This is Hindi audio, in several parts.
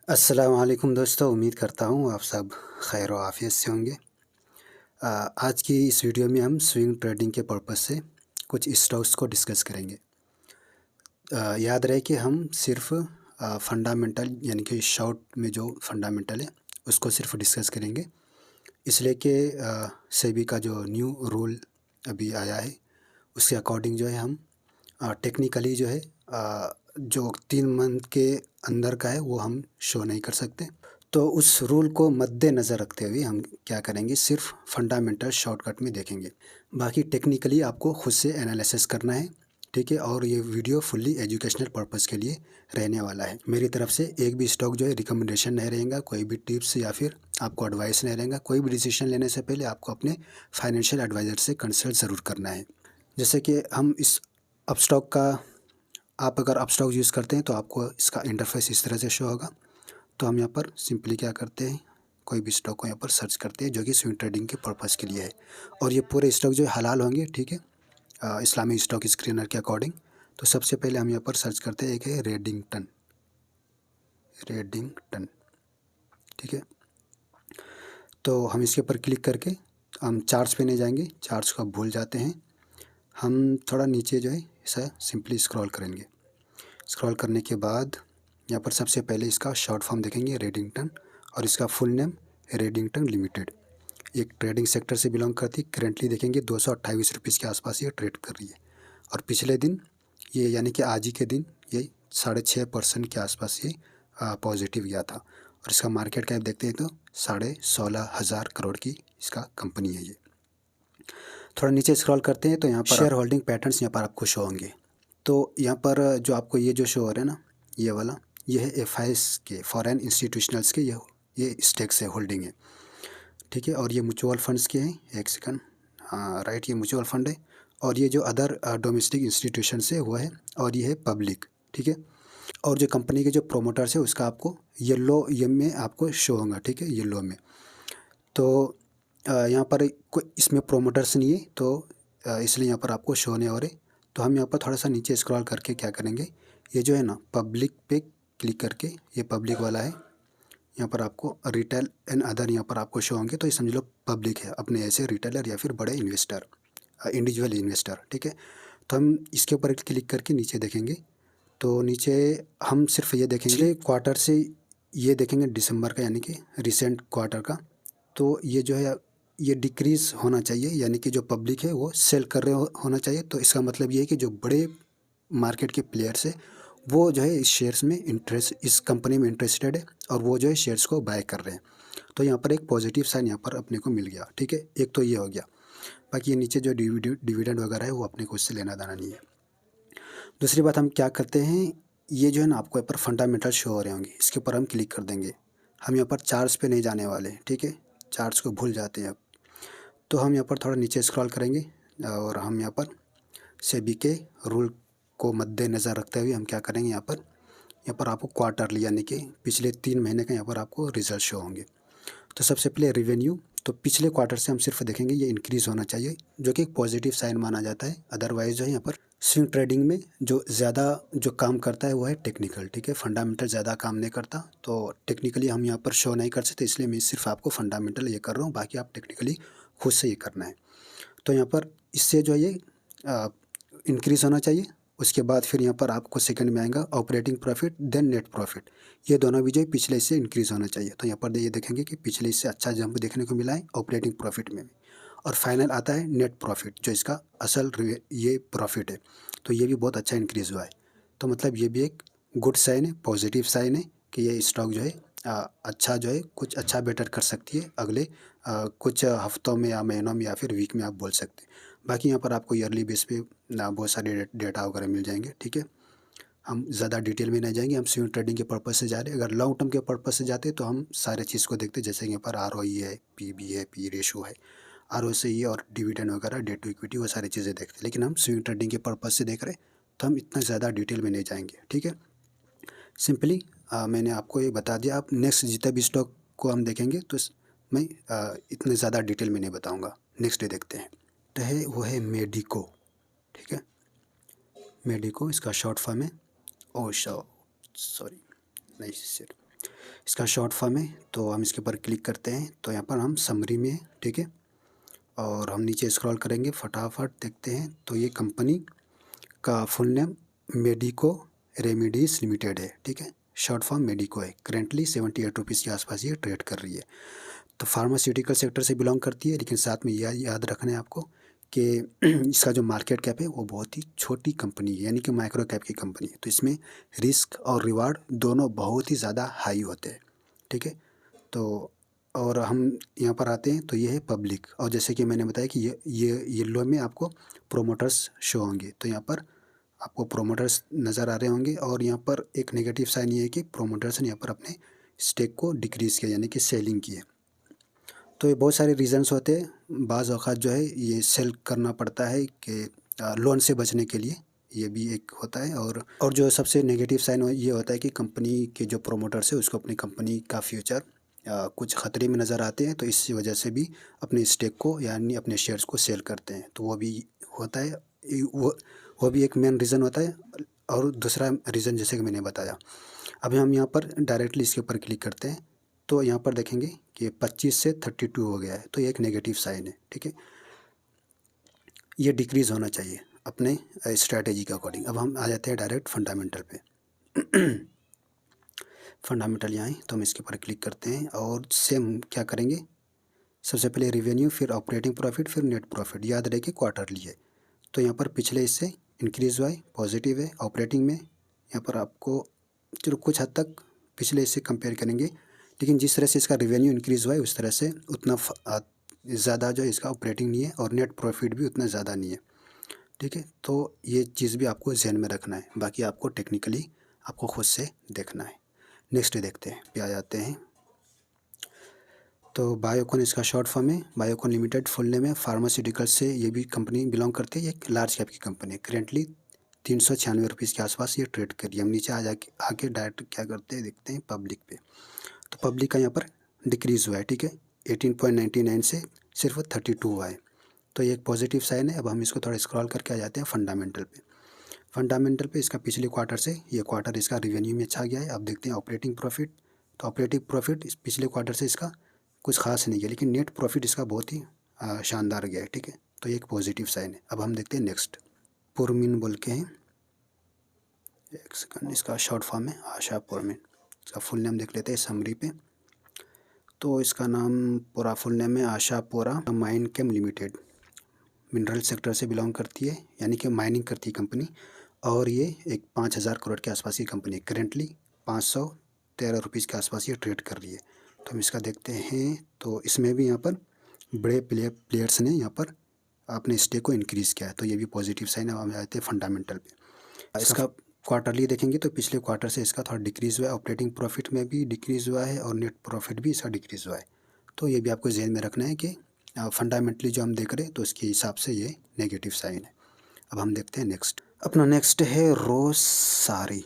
अस्सलामुअलैकुम दोस्तों, उम्मीद करता हूँ आप सब खैर व आफ़ियत से होंगे। आज की इस वीडियो में हम स्विंग ट्रेडिंग के पर्पज़ से कुछ स्टॉक्स को डिस्कस करेंगे। याद रहे कि हम सिर्फ फंडामेंटल यानी कि शॉर्ट में जो फंडामेंटल है उसको सिर्फ डिस्कस करेंगे। इसलिए कि सेबी का जो न्यू रूल अभी आया है उसके अकॉर्डिंग जो है हम टेक्निकली जो है जो 3 मंथ के अंदर का है वो हम शो नहीं कर सकते। तो उस रूल को मद्देनज़र रखते हुए हम क्या करेंगे, सिर्फ फंडामेंटल शॉर्टकट में देखेंगे। बाकी टेक्निकली आपको खुद से एनालिसिस करना है, ठीक है। और ये वीडियो फुल्ली एजुकेशनल पर्पज़ के लिए रहने वाला है। मेरी तरफ से एक भी स्टॉक जो है रिकमेंडेशन नहीं रहेगा, कोई भी टिप्स या फिर आपको एडवाइस नहीं रहेगा। कोई भी डिसीजन लेने से पहले आपको अपने फाइनेंशियल एडवाइज़र से कंसल्ट ज़रूर करना है। जैसे कि हम इस अपस्टॉक का आप अगर अपस्टॉक यूज़ करते हैं तो आपको इसका इंटरफेस इस तरह से शो होगा। तो हम यहाँ पर सिंपली क्या करते हैं, कोई भी स्टॉक को यहाँ पर सर्च करते हैं जो कि स्विंग ट्रेडिंग के पर्पज़ के लिए है। और ये पूरे स्टॉक जो है हलाल होंगे, ठीक है, इस्लामिक स्टॉक स्क्रीनर के अकॉर्डिंग। तो सबसे पहले हम यहाँ पर सर्च करते हैं, एक है रेडिंगटन, रेडिंगटन, ठीक है। तो हम इसके ऊपर क्लिक करके हम चार्ट्स पे नहीं जाएंगे, चार्ट्स को भूल जाते हैं। हम थोड़ा नीचे जो है ऐसा सिंपली स्क्रॉल करेंगे। स्क्रॉल करने के बाद यहाँ पर सबसे पहले इसका शॉर्ट फॉर्म देखेंगे रेडिंगटन, और इसका फुल नेम रेडिंगटन लिमिटेड। एक ट्रेडिंग सेक्टर से बिलोंग करती है। करेंटली देखेंगे 228 रुपीज़ के आसपास ये ट्रेड कर रही है। और पिछले दिन ये यानी कि आज ही के दिन ये 6.5% के आसपास ये पॉजिटिव गया था। और इसका मार्केट कैप देखते हैं तो 16,500 करोड़ की इसका कंपनी है ये। थोड़ा नीचे स्क्रॉल करते हैं तो यहाँ पर शेयर होल्डिंग पैटर्न्स यहाँ पर आपको शो होंगे। तो यहाँ पर जो आपको ये जो शो हो रहा है ना, ये वाला, ये है एफआईएस के, फॉरेन इंस्टीट्यूशनल्स के ये स्टेक्स है, होल्डिंग है, ठीक है। और ये म्यूचुअल फंड्स के हैं, एक सेकंड, हाँ राइट, ये म्यूचुअल फंड है। और ये जो अदर डोमेस्टिक इंस्टीट्यूशन है वो है, और ये है पब्लिक, ठीक है। और जो कंपनी के जो प्रोमोटर्स है उसका आपको ये में आपको शो होगा, ठीक है, येलो में। तो यहाँ पर कोई इसमें प्रोमोटर्स नहीं है, तो इसलिए यहाँ पर आपको शो नहीं हो रहे। तो हम यहाँ पर थोड़ा सा नीचे स्क्रॉल करके क्या करेंगे, ये जो है ना पब्लिक पे क्लिक करके, ये पब्लिक वाला है, यहाँ पर आपको रिटेल एंड अदर यहाँ पर आपको शो होंगे। तो ये समझ लो पब्लिक है, अपने ऐसे रिटेलर या फिर बड़े इन्वेस्टर, इंडिविजुअल इन्वेस्टर, ठीक है। तो हम इसके ऊपर क्लिक करके नीचे देखेंगे। तो नीचे हम सिर्फ ये देखेंगे क्वार्टर से, ये देखेंगे दिसंबर का यानी कि रिसेंट क्वार्टर का। तो ये जो है ये डिक्रीज़ होना चाहिए, यानी कि जो पब्लिक है वो सेल कर रहे होना चाहिए। तो इसका मतलब ये है कि जो बड़े मार्केट के प्लेयर्स है वो जो है इस शेयर्स में इस कंपनी में इंटरेस्टेड है, और वो जो है शेयर्स को बाय कर रहे हैं। तो यहाँ पर एक पॉजिटिव साइन यहाँ पर अपने को मिल गया, ठीक है। एक तो ये हो गया। बाकी ये नीचे जो डिविडेंड वगैरह है वो अपने को इससे लेना देना नहीं है। दूसरी बात हम क्या करते हैं, ये जो है ना आपको यहाँ पर फंडामेंटल शो हो रहे होंगे, इसके ऊपर हम क्लिक कर देंगे। हम यहाँ पर चार्ट्स पे नहीं जाने वाले, ठीक है, चार्ट्स को भूल जाते हैं अब। तो हम यहाँ पर थोड़ा नीचे स्क्रॉल करेंगे, और हम यहाँ पर सेबी के रूल को मद्देनज़र रखते हुए हम क्या करेंगे, यहाँ पर आपको क्वार्टरली यानी कि पिछले 3 महीने का यहाँ पर आपको रिजल्ट शो होंगे। तो सबसे पहले रिवेन्यू, तो पिछले क्वार्टर से हम सिर्फ देखेंगे, ये इंक्रीज़ होना चाहिए, जो कि एक पॉजिटिव साइन माना जाता है। अदरवाइज़ जो है यहाँ पर स्विंग ट्रेडिंग में जो ज़्यादा जो काम करता है वो है टेक्निकल, ठीक है, फंडामेंटल ज़्यादा काम नहीं करता। तो टेक्निकली हम यहाँ पर शो नहीं कर सकते, इसलिए मैं सिर्फ आपको फंडामेंटल ये कर रहा हूँ, बाकी आप टेक्निकली खुद से ये करना है। तो यहाँ पर इससे जो है ये इंक्रीज़ होना चाहिए। उसके बाद फिर यहाँ पर आपको सेकंड में आएगा operating profit, then net profit. ये दोनों भी जो है पिछले इससे इंक्रीज़ होना चाहिए। तो यहाँ पर ये देखेंगे कि पिछले इससे अच्छा जंप देखने को मिला है ऑपरेटिंग प्रॉफिट में भी। और फाइनल आता है नेट प्रॉफिट, जो इसका असल ये प्रॉफिट है। तो ये भी बहुत अच्छा इंक्रीज़ हुआ है। तो मतलब ये भी एक गुड साइन है, पॉजिटिव साइन है कि ये स्टॉक जो है अच्छा जो है कुछ अच्छा बेटर कर सकती है अगले कुछ हफ्तों में या महीनों में या फिर वीक में आप बोल सकते हैं। बाकी यहाँ पर आपको ईयरली बेस पे ना बहुत सारे डेटा वगैरह मिल जाएंगे, ठीक है। हम ज़्यादा डिटेल में नहीं जाएंगे, हम स्विंग ट्रेडिंग के पर्पज़ से जा रहे हैं। अगर लॉन्ग टर्म के पर्पज़ से जाते तो हम सारे चीज़ को देखते, जैसे यहाँ पर ROE है, PB है, पी रेशो है, ROCE और डिविडेंड वगैरह, डेट टू इक्विटी, वो सारी चीज़ें देखते। लेकिन हम स्विंग ट्रेडिंग के पर्पज़ से देख रहे हैं तो हम इतना ज़्यादा डिटेल में नहीं जाएंगे, ठीक है। सिंपली मैंने आपको ये बता दिया। आप नेक्स्ट जितना भी स्टॉक को हम देखेंगे तो मैं इतने ज़्यादा डिटेल में नहीं बताऊँगा। नेक्स्ट डे देखते हैं, तो है वो है मेडिको, ठीक है। मेडिको इसका शॉर्ट फॉर्म है, ओ सॉरी, नहीं सर, इसका शॉर्ट फॉर्म है। तो हम इसके ऊपर क्लिक करते हैं तो यहाँ पर हम समरी में, ठीक है, और हम नीचे स्क्रॉल करेंगे फटाफट देखते हैं। तो ये कंपनी का full name medico remedies limited है, ठीक है, शॉर्ट फॉर्म मेडिको है। करेंटली 78 रुपीज़ के आसपास ये ट्रेड कर रही है। तो फार्मास्यूटिकल सेक्टर से बिलोंग करती है, लेकिन साथ में यह याद रखना है आपको कि इसका जो मार्केट कैप है वो बहुत ही छोटी कंपनी है, यानी कि माइक्रो कैप की कंपनी है। तो इसमें रिस्क और रिवार्ड दोनों बहुत ही ज़्यादा हाई होते हैं, ठीक है। तो और हम यहाँ पर आते हैं तो ये है पब्लिक, और जैसे कि मैंने बताया कि ये येलो में आपको प्रोमोटर्स शो होंगे। तो यहाँ पर आपको प्रोमोटर्स नज़र आ रहे होंगे, और यहाँ पर एक नेगेटिव साइन ये है कि प्रोमोटर्स ने यहाँ पर अपने स्टेक को डिक्रीज़ किया, यानी कि सेलिंग की है। तो ये बहुत सारे रीज़न्स होते हैं। बाज़ औक़ात जो है ये सेल करना पड़ता है कि लोन से बचने के लिए, ये भी एक होता है। और जो सबसे नेगेटिव साइन ये होता है कि कंपनी के जो प्रोमोटर्स है उसको अपनी कंपनी का फ्यूचर कुछ ख़तरे में नज़र आते हैं, तो इस वजह से भी अपने स्टेक को यानी अपने शेयर्स को सेल करते हैं। तो वो भी होता है, वो भी एक मेन रीज़न होता है। और दूसरा रीज़न जैसे कि मैंने बताया। अभी हम यहाँ पर डायरेक्टली इसके ऊपर क्लिक करते हैं तो यहाँ पर देखेंगे कि 25 से 32 हो गया है, तो ये एक नेगेटिव साइन है, ठीक है। ये डिक्रीज़ होना चाहिए अपने स्ट्रैटेजी के अकॉर्डिंग। अब हम आ जाते हैं डायरेक्ट फंडामेंटल पे। फंडामेंटल यहाँ है तो हम इसके ऊपर क्लिक करते हैं और सेम क्या करेंगे, सबसे पहले रेवेन्यू, फिर ऑपरेटिंग प्रॉफिट, फिर नेट प्रॉफिट। याद रहे कि क्वार्टरली है। तो यहाँ पर पिछले इससे इंक्रीज़ हुआ है, पॉजिटिव है। ऑपरेटिंग में यहाँ पर आपको चलो कुछ हद तक पिछले इससे कंपेयर करेंगे, लेकिन जिस तरह से इसका रेवेन्यू इंक्रीज़ हुआ है उस तरह से उतना ज़्यादा जो इसका ऑपरेटिंग नहीं है, और नेट प्रॉफिट भी उतना ज़्यादा नहीं है, ठीक है। तो ये चीज़ भी आपको ध्यान में रखना है, बाकी आपको टेक्निकली आपको खुद से देखना है। नेक्स्ट देखते हैं, पे आ जाते हैं। तो बायोकॉन इसका शॉर्ट फॉर्म है, बायोकॉन लिमिटेड। फुल नेम है फार्मास्यूटिकल से ये भी कंपनी बिलोंग करती है, एक लार्ज कैप की कंपनी है। करेंटली 396 रुपीज़ के आसपास ये ट्रेड करिए। हम नीचे आके डायरेक्ट क्या करते हैं देखते हैं पब्लिक पे। तो पब्लिक का यहाँ पर डिक्रीज़ हुआ है, ठीक है, 18.99 से सिर्फ 32 हुआ है, तो ये एक पॉजिटिव साइन है। अब हम इसको थोड़ा स्क्रॉल करके आ जाते हैं फंडामेंटल पे। फंडामेंटल पे इसका पिछले क्वार्टर से ये क्वार्टर इसका रिवेन्यू में अच्छा गया है। अब देखते हैं ऑपरेटिंग प्रॉफिट। तो ऑपरेटिंग प्रॉफिट इस पिछले क्वार्टर से इसका कुछ खास नहीं गया, लेकिन नेट प्रॉफिट इसका बहुत ही शानदार गया है, ठीक है। तो ये एक पॉजिटिव साइन है। अब हम देखते हैं नेक्स्ट, पुरमिन बोल के हैं, एक सेकंड, इसका शॉर्ट फॉर्म है आशा पुरमिन। इसका फुल नेम देख लेते हैं समरी पे। तो इसका नाम पूरा फुल नेम है आशा पोरा माइन केम लिमिटेड। मिनरल सेक्टर से बिलोंग करती है, यानी कि माइनिंग करती है कंपनी, और ये एक 5000 करोड़ के आसपास की कंपनी है। करेंटली 513 रुपीज़ के आसपास ये ट्रेड कर रही है। तो हम इसका देखते हैं। तो इसमें भी यहाँ पर बड़े प्लेयर्स ने यहाँ पर अपने स्टेक को इंक्रीज़ किया है, तो ये भी पॉजिटिव साइन है। हम जाते हैं फंडामेंटल पे। इसका क्वार्टरली देखेंगे तो पिछले क्वार्टर से इसका थोड़ा डिक्रीज़ हुआ है, ऑपरेटिंग प्रॉफिट में भी डिक्रीज़ हुआ है, और नेट प्रॉफिट भी इसका डिक्रीज़ हुआ है। तो ये भी आपको ज़हन में रखना है कि फंडामेंटली जो हम देख रहे हैं तो उसके हिसाब से ये नेगेटिव साइन है। अब हम देखते हैं नेक्स्ट, अपना नेक्स्ट है रोसारी,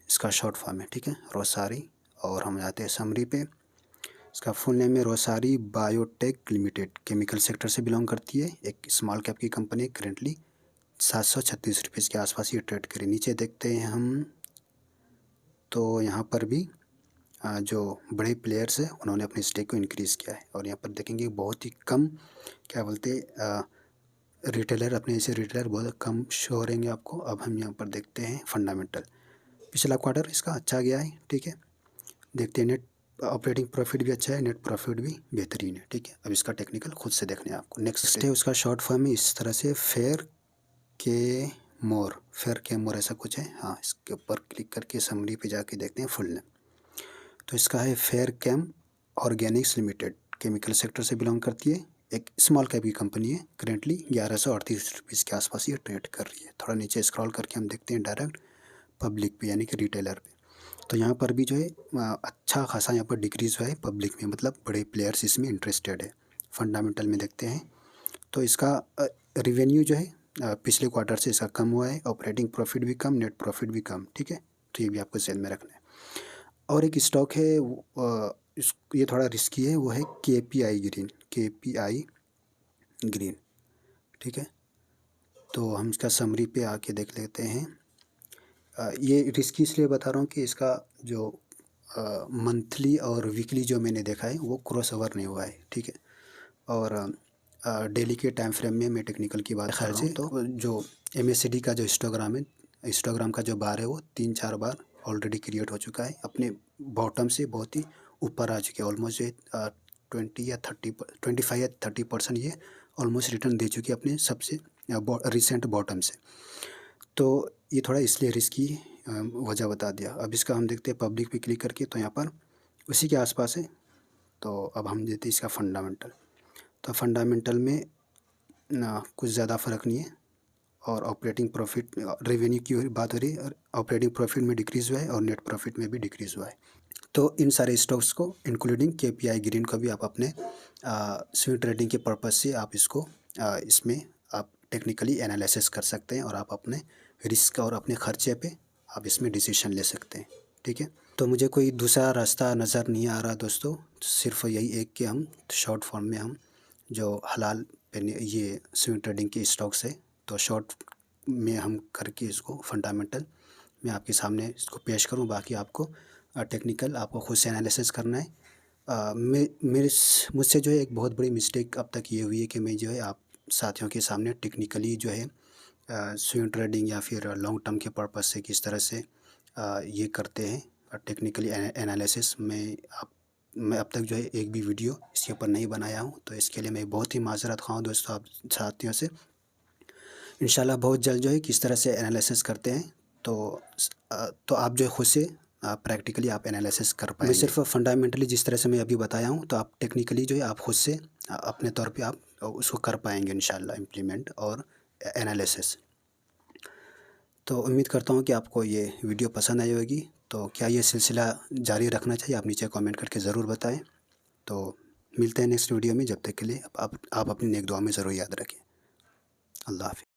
इसका शॉर्ट फॉर्म है, ठीक है, रोसारी। और हम जाते हैं समरी पे। इसका फुल नेम है Rossari biotech limited. Chemical sector से बिलोंग करती है, एक स्मॉल कैप की कंपनी है। करेंटली 736 रुपीज़ के आसपास ये ट्रेड करें। नीचे देखते हैं हम, तो यहाँ पर भी जो बड़े प्लेयर्स हैं उन्होंने अपने स्टेक को इंक्रीज़ किया है। और यहाँ पर देखेंगे बहुत ही कम क्या बोलते रिटेलर, अपने ऐसे रिटेलर बहुत कम शो रहेंगे आपको। अब हम यहाँ पर देखते हैं फंडामेंटल। पिछला क्वार्टर इसका अच्छा गया है, ठीक है। देखते हैं नेट ऑपरेटिंग प्रॉफिट भी अच्छा है, नेट प्रॉफिट भी बेहतरीन है, ठीक है। अब इसका टेक्निकल खुद से देखने हैं आपको। नेक्स्ट है उसका शॉर्ट फॉर्म है इस तरह से, फेयर के मोर ऐसा कुछ है। हाँ, इसके ऊपर क्लिक करके समरी पे जाके देखते हैं फुल नेम। तो इसका है Fairchem organics limited. Chemical sector से बिलोंग करती है, एक स्मॉल कैप की कंपनी है। करेंटली 1138 रुपीज़ के आसपास ये ट्रेड कर रही है। थोड़ा नीचे स्क्रॉल करके हम देखते हैं डायरेक्ट पब्लिक पे, यानी कि रिटेलर पे। तो यहाँ पर भी जो है अच्छा खासा यहाँ पर डिक्रीज़ हुआ है पब्लिक में, मतलब बड़े प्लेयर्स इसमें इंटरेस्टेड है। फंडामेंटल में देखते हैं तो इसका रिवेन्यू जो है पिछले क्वार्टर से इसका कम हुआ है, ऑपरेटिंग प्रॉफिट भी कम, नेट प्रॉफिट भी कम, ठीक है। तो ये भी आपको ध्यान में रखना है। और एक स्टॉक है ये थोड़ा रिस्की है, वो है KPI ग्रीन, ठीक है। तो हम इसका समरी पे आके देख लेते हैं। ये रिस्की इसलिए बता रहा हूँ कि इसका जो मंथली और वीकली जो मैंने देखा है वो क्रॉस ओवर नहीं हुआ है, ठीक है। और डेली के टाइम फ्रेम में मैं टेक्निकल की बात कर रहा हूँ तो जो MACD का जो हिस्टोग्राम है, हिस्टोग्राम का जो बार है वो 3-4 बार ऑलरेडी क्रिएट हो चुका है, अपने बॉटम से बहुत ही ऊपर आ चुके हैं। ऑलमोस्ट 20 या 25 या 30% ये ऑलमोस्ट रिटर्न दे चुकी है अपने सबसे रिसेंट बॉटम से। तो ये थोड़ा इसलिए रिस्की वजह बता दिया। अब इसका हम देखते हैं पब्लिक पे क्लिक करके, तो यहाँ पर उसी के आसपास है। तो अब हम देते हैं इसका फंडामेंटल। तो फंडामेंटल में ना कुछ ज़्यादा फ़र्क नहीं है, और ऑपरेटिंग प्रॉफिट रेवेन्यू की बात हो रही है, और ऑपरेटिंग प्रॉफिट में डिक्रीज़ हुआ है और नेट प्रॉफिट में भी डिक्रीज़ हुआ है। तो इन सारे स्टॉक्स को इंक्लूडिंग KPI ग्रीन को भी आप अपने स्विंग ट्रेडिंग के पर्पज़ से आप इसको इसमें आप टेक्निकली एनालिसिस कर सकते हैं, और आप अपने रिस्क और अपने खर्चे पे आप इसमें डिसीजन ले सकते हैं, ठीक है। तो मुझे कोई दूसरा रास्ता नज़र नहीं आ रहा दोस्तों, सिर्फ यही एक कि हम शॉर्ट फॉर्म में हम जो हलाल पे ये स्विंग ट्रेडिंग के स्टॉक्स है, तो शॉर्ट में हम करके इसको फंडामेंटल मैं आपके सामने इसको पेश करूं। बाकी आपको टेक्निकल आपको खुद से एनालिसिस करना है। मुझसे जो है एक बहुत बड़ी मिस्टेक अब तक ये हुई है कि मैं जो है आप साथियों के सामने टेक्निकली जो है स्विंग ट्रेडिंग या फिर लॉन्ग टर्म के पर्पज़ से किस तरह से ये करते हैं टेक्निकली एनालिसिस मैं अब तक जो है एक भी वीडियो इसके ऊपर नहीं बनाया हूँ। तो इसके लिए मैं बहुत ही माज़रत ख़्वाह हूँ दोस्तों आप साथियों से। इंशाल्लाह बहुत जल्द जो है किस तरह से एनालिसिस करते हैं, तो आप जो है खुद से प्रैक्टिकली आप एनालिसिस कर पाएंगे। मैं सिर्फ फंडामेंटली जिस तरह से मैं अभी बताया हूँ, तो आप टेक्निकली जो है आप खुद से अपने तौर पे आप उसको कर पाएंगे इंशाल्लाह इम्प्लीमेंट और एनालिसिस। तो उम्मीद करता हूँ कि आपको ये वीडियो पसंद आई होगी। तो क्या ये सिलसिला जारी रखना चाहिए, आप नीचे कमेंट करके ज़रूर बताएं। तो मिलते हैं नेक्स्ट वीडियो में, जब तक के लिए आप अपनी नेक दुआ में ज़रूर याद रखें। अल्लाह हाफ़िज़।